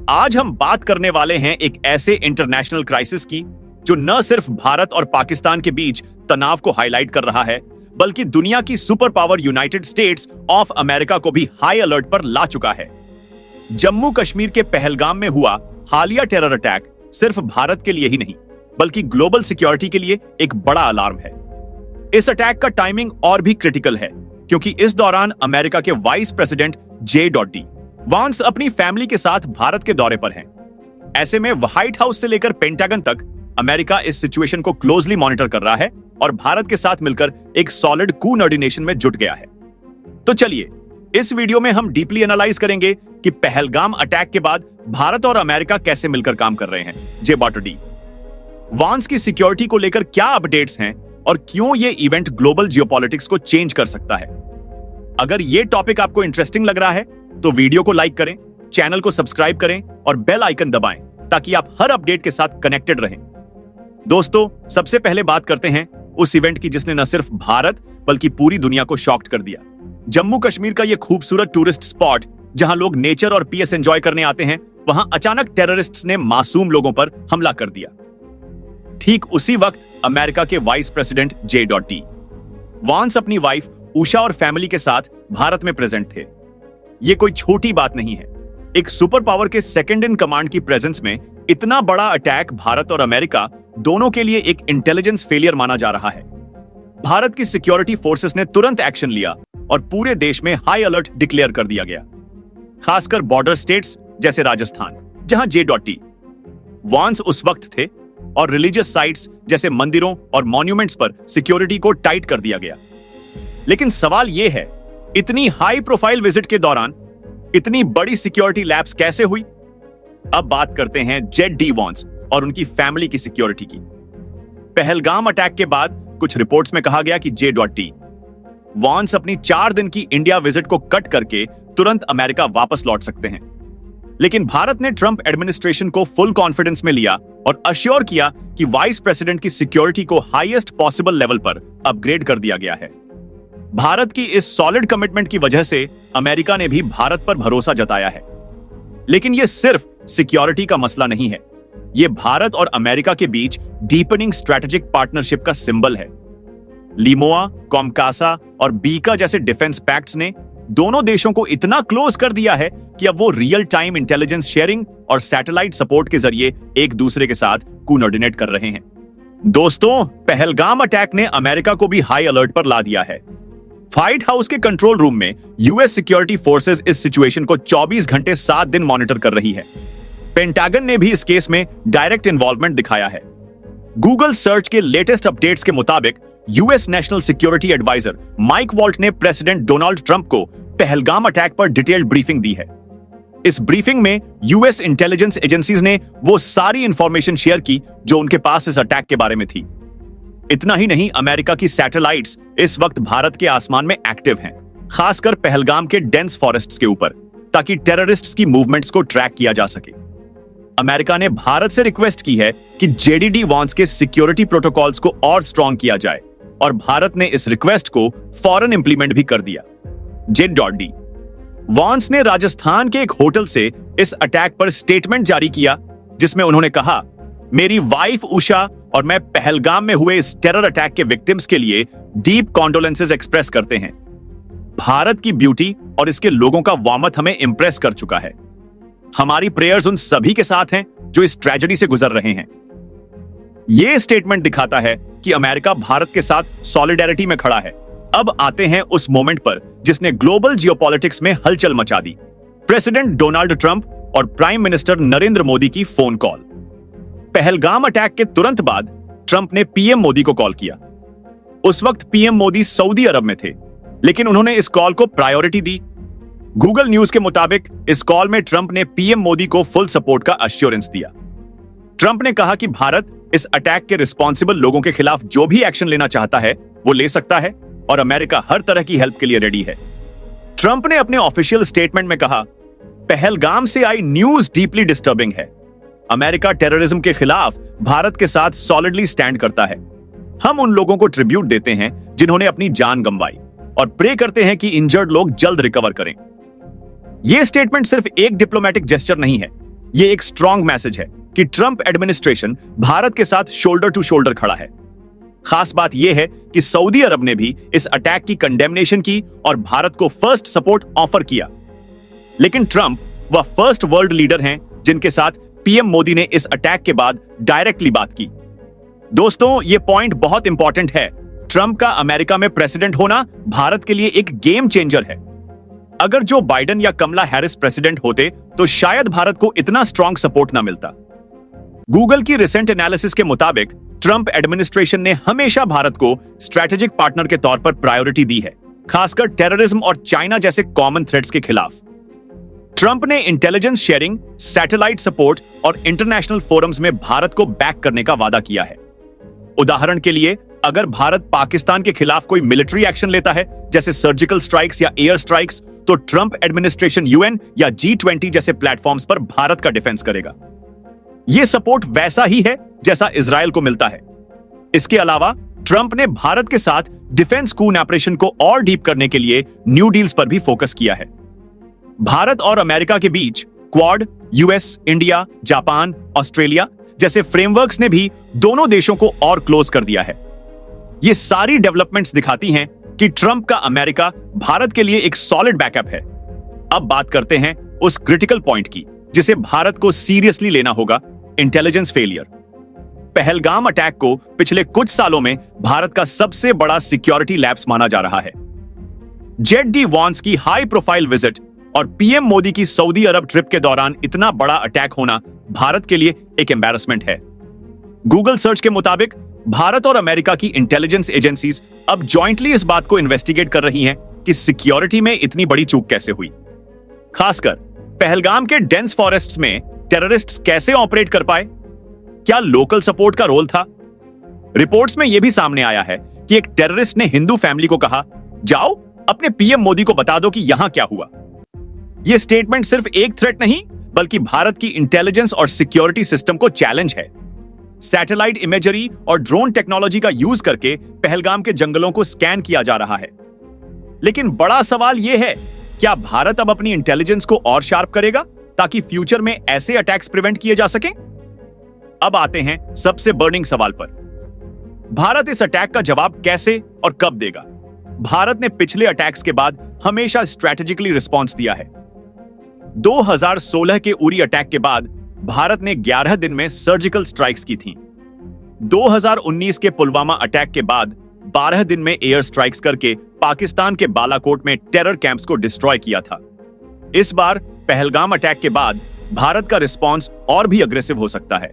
आज हम बात करने वाले हैं एक ऐसे इंटरनेशनल क्राइसिस की जो न सिर्फ भारत और पाकिस्तान के बीच तनाव को हाईलाइट कर रहा है, बल्कि दुनिया की super power United states of America को भी हाई अलर्ट पर ला चुका है। जम्मू कश्मीर के पहलगाम में हुआ हालिया टेरर अटैक सिर्फ भारत के लिए ही नहीं, बल्कि ग्लोबल सिक्योरिटी के लिए एक बड़ा अलार्म है। इस अटैक का टाइमिंग और भी क्रिटिकल है, क्योंकि इस दौरान अमेरिका के वाइस प्रेसिडेंट J.D. वांस अपनी फैमिली के साथ भारत के दौरे पर हैं। ऐसे में व्हाइट हाउस से लेकर पेंटागन तक अमेरिका इस सिचुएशन को क्लोजली मॉनिटर कर रहा है और भारत के साथ मिलकर एक सॉलिड कोऑर्डिनेशन में जुट गया है। तो चलिए, इस वीडियो में हम डीपली एनालाइज करेंगे कि पहलगाम अटैक के बाद भारत और अमेरिका कैसे मिलकर काम कर रहे हैं। J.D. वांस की सिक्योरिटी को लेकर क्या अपडेट्स हैं और क्यों ये इवेंट ग्लोबल जियोपॉलिटिक्स को चेंज कर सकता है। अगर ये टॉपिक आपको इंटरेस्टिंग लग रहा है तो वीडियो को लाइक करें, चैनल को सब्सक्राइब करें और बेल आइकन दबाएं ताकि आप हर अपडेट के साथ कनेक्टेड रहें। दोस्तों, सबसे पहले बात करते हैं उस इवेंट की जिसने न सिर्फ भारत बल्कि पूरी दुनिया को शॉक्ड कर दिया। जम्मू कश्मीर का यह खूबसूरत टूरिस्ट स्पॉट जहां लोग नेचर और पीस एंजॉय करने आते हैं, वहां अचानक टेररिस्ट्स ने मासूम लोगों पर हमला कर दिया। ठीक उसी वक्त अमेरिका के वाइस प्रेसिडेंट J.D. वांस अपनी वाइफ उषा और फैमिली के साथ भारत में प्रेजेंट थे। यह कोई छोटी बात नहीं है। एक सुपर पावर के सेकंड इन कमांड की प्रेजेंस में इतना बड़ा अटैक भारत और अमेरिका दोनों के लिए एक इंटेलिजेंस फेलियर माना जा रहा है। भारत की सिक्योरिटी फोर्सेस ने तुरंत एक्शन लिया और पूरे देश में हाई अलर्ट डिक्लेयर कर दिया गया, खासकर बॉर्डर स्टेट्स जैसे राजस्थान, जहां J.D. वांस उस वक्त थे, और रिलीजियस साइट्स जैसे मंदिरों और मॉन्यूमेंट्स पर सिक्योरिटी को टाइट कर दिया गया। लेकिन सवाल यह है, इतनी हाई प्रोफाइल विजिट के दौरान इतनी बड़ी सिक्योरिटी लैप्स कैसे हुई? अब बात करते हैं J.D. वांस और उनकी फैमिली की सिक्योरिटी की। पहलगाम अटैक के बाद कुछ रिपोर्ट्स में कहा गया कि J.D. वांस अपनी 4 दिन की इंडिया विजिट को कट करके तुरंत अमेरिका वापस लौट सकते हैं। लेकिन भारत ने ट्रंप एडमिनिस्ट्रेशन को फुल कॉन्फिडेंस में लिया और अश्योर किया कि वाइस प्रेसिडेंट की सिक्योरिटी को हाईएस्ट पॉसिबल लेवल पर अपग्रेड कर दिया गया है। भारत की इस सॉलिड कमिटमेंट की वजह से अमेरिका ने भी भारत पर भरोसा जताया है। लेकिन यह सिर्फ सिक्योरिटी का मसला नहीं है, यह भारत और अमेरिका के बीच डीपनिंग स्ट्रेटेजिक पार्टनरशिप का सिंबल है। लिमोआ, कॉमकासा और बीका जैसे डिफेंस पैक्ट्स ने दोनों देशों को इतना क्लोज कर दिया है कि अब वो रियल टाइम इंटेलिजेंस शेयरिंग और सैटेलाइट सपोर्ट के जरिए एक दूसरे के साथ कोऑर्डिनेट कर रहे हैं। दोस्तों, पहलगाम अटैक ने अमेरिका को भी हाई अलर्ट पर ला दिया है। व्हाइट हाउस के कंट्रोल रूम में यूएस सिक्योरिटी फोर्सेस इस सिचुएशन को 24 घंटे 7 दिन मॉनिटर कर रही है। पेंटागन ने भी इस केस में डायरेक्ट इन्वॉल्वमेंट दिखाया है। गूगल सर्च के लेटेस्ट अपडेट्स के मुताबिक US national security advisor Mike Waltz ने प्रेसिडेंट डोनाल्ड ट्रंप को पहलगाम अटैक पर डिटेल्ड ब्रीफिंग दी है। इस ब्रीफिंग में यूएस इंटेलिजेंस एजेंसीज ने वो सारी इंफॉर्मेशन शेयर की जो उनके पास इस अटैक के बारे में थी। इतना ही नहीं, अमेरिका की सैटेलाइट्स इस वक्त भारत के आसमान में एक्टिव हैं, खासकर पहलगाम के डेंस फॉरेस्ट्स के ऊपर, ताकि टेररिस्ट्स की मूवमेंट्स को ट्रैक किया जा सके। अमेरिका ने भारत से रिक्वेस्ट की है कि J.D. वांस के सिक्योरिटी प्रोटोकॉल्स को और स्ट्रॉन्ग किया जाए, और भारत ने इस रिक्वेस्ट को फौरन इंप्लीमेंट भी कर दिया। J.D. वांस ने राजस्थान के एक होटल से इस अटैक पर स्टेटमेंट जारी किया, जिसमें उन्होंने कहा, मेरी वाइफ उषा और मैं पहलगाम में हुए इस टेरर अटैक के विक्टिम्स के लिए डीप कॉन्डोलेंसेस एक्सप्रेस करते हैं। भारत की ब्यूटी और इसके लोगों का वार्मथ हमें इंप्रेस कर चुका है। हमारी प्रेयर्स उन सभी के साथ हैं जो इस ट्रेजेडी से गुजर रहे हैं। यह स्टेटमेंट दिखाता है कि अमेरिका भारत के साथ सॉलिडेरिटी में खड़ा है। अब आते हैं उस मोमेंट पर जिसने ग्लोबल जियोपॉलिटिक्स में हलचल मचा दी। प्रेसिडेंट डोनाल्ड ट्रंप और प्राइम मिनिस्टर नरेंद्र मोदी की फोन कॉल। पहलगाम अटैक के तुरंत बाद ट्रंप ने पीएम मोदी को कॉल किया। उस वक्त पीएम मोदी सऊदी अरब में थे, लेकिन उन्होंने इस कॉल को प्रायोरिटी दी। गूगल न्यूज के मुताबिक इस कॉल में ट्रंप ने पीएम मोदी को फुल सपोर्ट का अश्योरेंस दिया। ट्रंप ने कहा कि भारत इस अटैक के रिस्पॉन्सिबल लोगों के खिलाफ जो भी एक्शन लेना चाहता है वो ले सकता है, और अमेरिका हर तरह की हेल्प के लिए रेडी है। ट्रंप ने अपने ऑफिशियल स्टेटमेंट में कहा, पहलगाम से आई न्यूज डीपली डिस्टर्बिंग है। अमेरिका टेररिज्म के खिलाफ भारत के साथ सॉलिडली स्टैंड करता है। हम उन लोगों को ट्रिब्यूट देते हैं जिन्होंने अपनी जान गंवाई, और प्रे करते हैं कि इंजर्ड लोग जल्द रिकवर करें। यह स्टेटमेंट सिर्फ एक डिप्लोमेटिक जेस्चर नहीं है, ये एक स्ट्रॉन्ग मैसेज है कि ट्रंप एडमिनिस्ट्रेशन भारत के साथ शोल्डर टू शोल्डर खड़ा है। खास बात यह है कि सऊदी अरब ने भी इस अटैक की कंडेमनेशन की और भारत को फर्स्ट सपोर्ट ऑफर किया। लेकिन ट्रंप वह फर्स्ट वर्ल्ड लीडर हैं जिनके साथ पीएम मोदी ने इस अटैक के बाद डायरेक्टली बात की। दोस्तों, यह पॉइंट बहुत इंपॉर्टेंट है। ट्रंप का अमेरिका में प्रेसिडेंट होना भारत के लिए एक गेम चेंजर है। अगर जो बाइडेन या कमला हैरिस प्रेसिडेंट होते तो शायद भारत को इतना स्ट्रॉन्ग सपोर्ट ना मिलता। गूगल की रिसेंट एनालिसिस के मुताबिक ट्रंप एडमिनिस्ट्रेशन ने हमेशा भारत को स्ट्रेटेजिक पार्टनर के तौर पर प्रायोरिटी दी है, खासकर टेररिज्म और चाइना जैसे कॉमन थ्रेट्स के खिलाफ। ट्रंप ने इंटेलिजेंस शेयरिंग, सैटेलाइट सपोर्ट और इंटरनेशनल फोरम्स में भारत को बैक करने का वादा किया है। उदाहरण के लिए, अगर भारत पाकिस्तान के खिलाफ कोई मिलिट्री एक्शन लेता है, जैसे सर्जिकल स्ट्राइक्स या एयर स्ट्राइक्स, तो ट्रंप एडमिनिस्ट्रेशन यूएन या G20 जैसे प्लेटफॉर्म्स पर भारत का डिफेंस करेगा। यह सपोर्ट वैसा ही है जैसा इजरायल को मिलता है। इसके अलावा ट्रंप ने भारत के साथ डिफेंस कूनैपरेशन को और डीप करने के लिए न्यू डील्स पर भी फोकस किया है। भारत और अमेरिका के बीच Quad, US, India, Japan, Australia जैसे फ्रेमवर्क्स ने भी दोनों देशों को और क्लोज कर दिया है। ये सारी डेवलपमेंट्स दिखाती हैं कि ट्रंप का अमेरिका भारत के लिए एक सॉलिड बैकअप है। अब बात करते हैं उस क्रिटिकल पॉइंट की जिसे भारत को सीरियसली लेना होगा, इंटेलिजेंस फेलियर। पहलगाम अटैक को पिछले कुछ सालों में भारत का सबसे बड़ा सिक्योरिटी लैप्स माना जा रहा है। जेड डी वॉन्स की हाई प्रोफाइल विजिट और पीएम मोदी की सऊदी अरब ट्रिप के दौरान इतना बड़ा अटैक होना भारत के लिए एक एम्बैरसमेंट है। गूगल सर्च के मुताबिक भारत और अमेरिका की इंटेलिजेंस एजेंसीज अब जॉइंटली इस बात को इन्वेस्टिगेट कर रही हैं कि सिक्योरिटी में इतनी बड़ी चूक कैसे हुई। खासकर पहलगाम के डेंस फॉरेस्ट्स में टेररिस्ट्स कैसे ऑपरेट कर पाए? क्या लोकल सपोर्ट का रोल था? रिपोर्ट्स में यह भी सामने आया है कि एक टेररिस्ट ने हिंदू फैमिली को कहा, जाओ अपने पीएम मोदी को बता दो कि यहां क्या हुआ। यह स्टेटमेंट सिर्फ एक थ्रेट नहीं, बल्कि भारत की इंटेलिजेंस और सिक्योरिटी सिस्टम को चैलेंज है। सैटेलाइट इमेजरी और ड्रोन टेक्नोलॉजी का यूज करके पहलगाम के जंगलों को स्कैन किया जा रहा है। लेकिन बड़ा सवाल यह है, क्या भारत अब अपनी इंटेलिजेंस को और शार्प करेगा ताकि फ्यूचर में ऐसे अटैक्स प्रिवेंट किए जा सकें? अब आते हैं सबसे बर्निंग सवाल पर। भारत इस अटैक का जवाब कैसे और कब देगा? भारत ने पिछले अटैक्स के बाद हमेशा स्ट्रैटेजिकली रिस्पॉन्स दिया है। 2016 के उरी अटैक के बाद भारत ने 11 दिन में सर्जिकल स्ट्राइक्स की थीं। 2019 के पुलवामा अटैक के बाद 12 दिन में एयर स्ट्राइक्स करके पाकिस्तान के बालाकोट में टेरर कैंप्स को डिस्ट्रॉय किया था। इस बार पहलगाम अटैक के बाद भारत का रिस्पॉन्स और भी अग्रेसिव हो सकता है।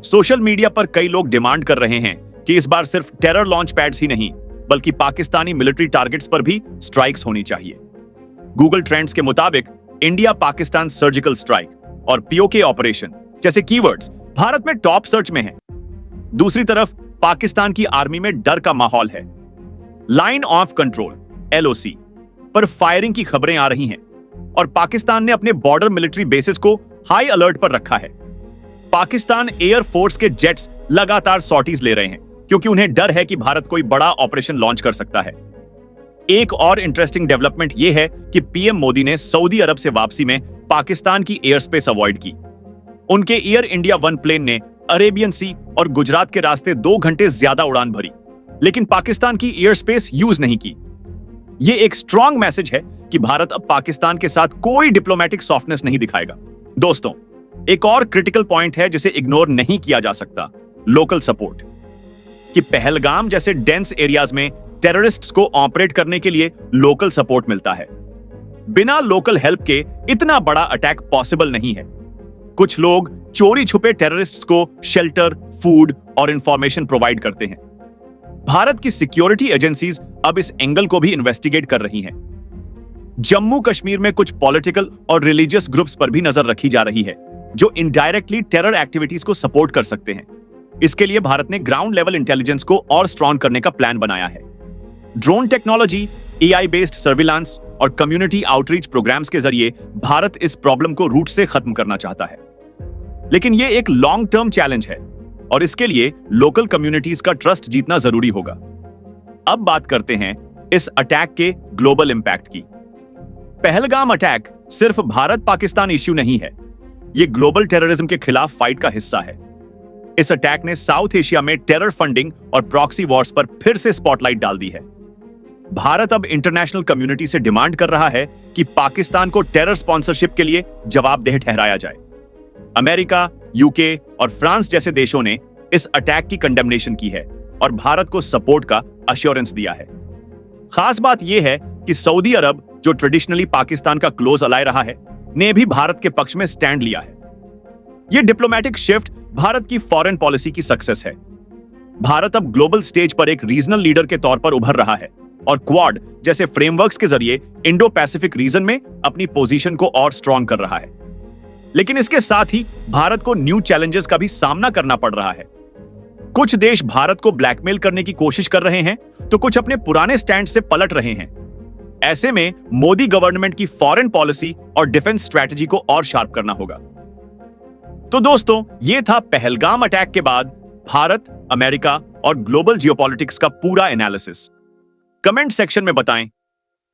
सोशल मीडिया पर कई लोग डिमांड कर रहे हैं कि इस बार सिर्फ टेरर लॉन्च पैड्स ही नहीं, बल्कि पाकिस्तानी मिलिट्री टारगेट्स पर भी स्ट्राइक्स होनी चाहिए। गूगल ट्रेंड्स के मुताबिक इंडिया पाकिस्तान सर्जिकल स्ट्राइक और पीओके ऑपरेशन जैसे कीवर्ड्स भारत में टॉप सर्च में हैं। दूसरी तरफ पाकिस्तान की आर्मी में डर का माहौल है। लाइन ऑफ कंट्रोल LOC पर फायरिंग की खबरें आ रही हैं और पाकिस्तान ने अपने बॉर्डर मिलिट्री बेसिस को हाई अलर्ट पर रखा है। पाकिस्तान एयर फोर्स के जेट्स लगातार सॉर्टीज ले रहे हैं क्योंकि उन्हें डर है कि भारत कोई बड़ा ऑपरेशन लॉन्च कर सकता है। एक और इंटरेस्टिंग डेवलपमेंट यह है कि पीएम मोदी ने सऊदी अरब से वापसी में पाकिस्तान की एयर स्पेस अवॉइड की। उनके एयर इंडिया 1 प्लेन ने अरेबियन सी और गुजरात के रास्ते 2 घंटे ज्यादा उड़ान भरी, लेकिन पाकिस्तान की एयर स्पेस यूज नहीं की। यह एक स्ट्रॉन्ग मैसेज है कि भारत अब पाकिस्तान के साथ कोई डिप्लोमेटिक सॉफ्टनेस नहीं दिखाएगा। दोस्तों, एक और क्रिटिकल पॉइंट है जिसे इग्नोर नहीं किया जा सकता, लोकल सपोर्ट। कि पहलगाम जैसे डेंस एरियाज में टेररिस्ट्स को ऑपरेट करने के लिए लोकल सपोर्ट मिलता है। बिना लोकल हेल्प के इतना बड़ा अटैक पॉसिबल नहीं है। कुछ लोग चोरी छुपे टेररिस्ट्स को शेल्टर, फूड और इंफॉर्मेशन प्रोवाइड करते हैं। भारत की सिक्योरिटी एजेंसीज अब इस एंगल को भी इन्वेस्टिगेट कर रही हैं। जम्मू कश्मीर में कुछ पॉलिटिकल और रिलीजियस ग्रुप्स पर भी नजर रखी जा रही है जो इनडायरेक्टली टेरर एक्टिविटीज को सपोर्ट कर सकते हैं। इसके लिए भारत ने ग्राउंड लेवल इंटेलिजेंस को और स्ट्रॉन्ग करने का प्लान बनाया है। Drone technology, AI based surveillance और कम्युनिटी आउटरीच प्रोग्राम्स के जरिए भारत इस प्रॉब्लम को रूट से खत्म करना चाहता है। लेकिन यह एक लॉन्ग टर्म चैलेंज है और इसके लिए लोकल कम्युनिटीज का ट्रस्ट जीतना जरूरी होगा। अब बात करते हैं इस अटैक के ग्लोबल इंपैक्ट की। पहलगाम अटैक सिर्फ भारत पाकिस्तान इश्यू नहीं है, ये ग्लोबल टेररिज्म के खिलाफ फाइट का हिस्सा है। इस अटैक ने साउथ एशिया में टेरर फंडिंग और प्रॉक्सी वॉर्स पर फिर से स्पॉटलाइट डाल दी है। भारत अब इंटरनेशनल कम्युनिटी से डिमांड कर रहा है कि पाकिस्तान को टेरर स्पॉन्सरशिप के लिए जवाबदेह ठहराया जाए। अमेरिका, यूके और फ्रांस जैसे देशों ने इस अटैक की कंडेमनेशन की है और भारत को सपोर्ट का अश्योरेंस दिया है। खास बात यह है कि सऊदी अरब, जो ट्रेडिशनली पाकिस्तान का क्लोज अलाय रहा है, ने भी भारत के पक्ष में स्टैंड लिया है। यह डिप्लोमेटिक शिफ्ट भारत की फॉरेन पॉलिसी की सक्सेस है। भारत अब ग्लोबल स्टेज पर एक रीजनल लीडर के तौर पर उभर रहा है और क्वाड जैसे फ्रेमवर्क्स के जरिए इंडो पैसिफिक रीजन में अपनी पोजीशन को और स्ट्रॉन्ग कर रहा है। लेकिन इसके साथ ही भारत को न्यू चैलेंजेस का भी सामना करना पड़ रहा है। कुछ देश भारत को ब्लैकमेल करने की कोशिश कर रहे हैं, तो कुछ अपने पुराने स्टैंड से पलट रहे हैं। ऐसे में मोदी गवर्नमेंट की फॉरेन पॉलिसी और डिफेंस स्ट्रैटेजी को और शार्प करना होगा। तो दोस्तों, यह था पहलगाम अटैक के बाद भारत, अमेरिका और ग्लोबल जियोपॉलिटिक्स का पूरा एनालिसिस। कमेंट सेक्शन में बताएं